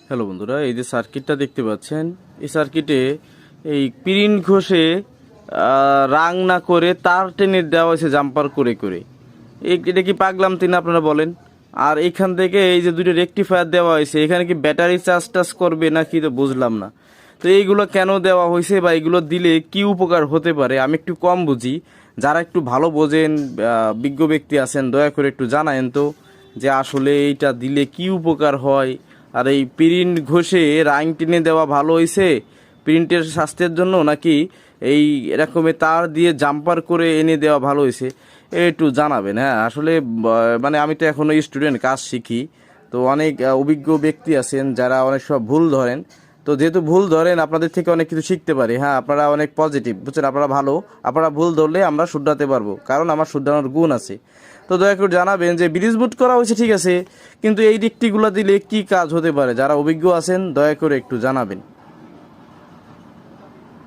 Hello বন্ধুরা, এই যে সার্কিটটা দেখতে পাচ্ছেন, এই সার্কিটে এই প্রিন্ট ঘষে রাং না করে তার টেনে দেওয়া হয়েছে জাম্পার করে করে। এটা কি পাগলাম তিনি আপনারা বলেন? আর এইখান থেকে এই যে দুটো রেকটিফায়ার দেওয়া হয়েছে, এখানে কি ব্যাটারি চার্জ টার্জ করবে নাকি তো বুঝলাম না। তো এইগুলো কেন দেওয়া হয়েছে বা এগুলো দিলে কি উপকার হতে পারে আমি একটু কম বুঝি। যারা একটু ভালো বোঝেন, বিজ্ঞ ব্যক্তি আছেন, দয়া করে একটু জানায়েন তো যে আসলে এইটা দিলে কি উপকার হয়। আর এই প্রিন্ট ঘষে রাং টেনে দেওয়া ভালো হয়েছে প্রিন্টের স্বাস্থ্যের জন্য, নাকি এই এরকমের তার দিয়ে জাম্পার করে এনে দেওয়া ভালো হয়েছে, একটু জানাবেন। হ্যাঁ, আসলে মানে আমি তো এখনো স্টুডেন্ট, কাজ শিখি। তো অনেক অভিজ্ঞ ব্যক্তি আছেন যারা অনেক সব ভুল ধরেন। তো যেহেতু ভুল ধরেন, আপনাদের থেকে অনেক কিছু শিখতে পারি। হ্যাঁ, আপনারা অনেক পজিটিভ, বুঝছেন, আপনারা ভালো। আপনারা ভুল ধরলে আমরা শুধরাতে পারবো, কারণ আমার শুধরানোর গুণ আছে। তো দয়া করে জানাবেন যে ব্রিজ বুট করা হয়েছে ঠিক আছে, কিন্তু এই দিকটিগুলো দিলে কি কাজ হতে পারে। যারা অভিজ্ঞ আছেন দয়া করে একটু জানাবেন।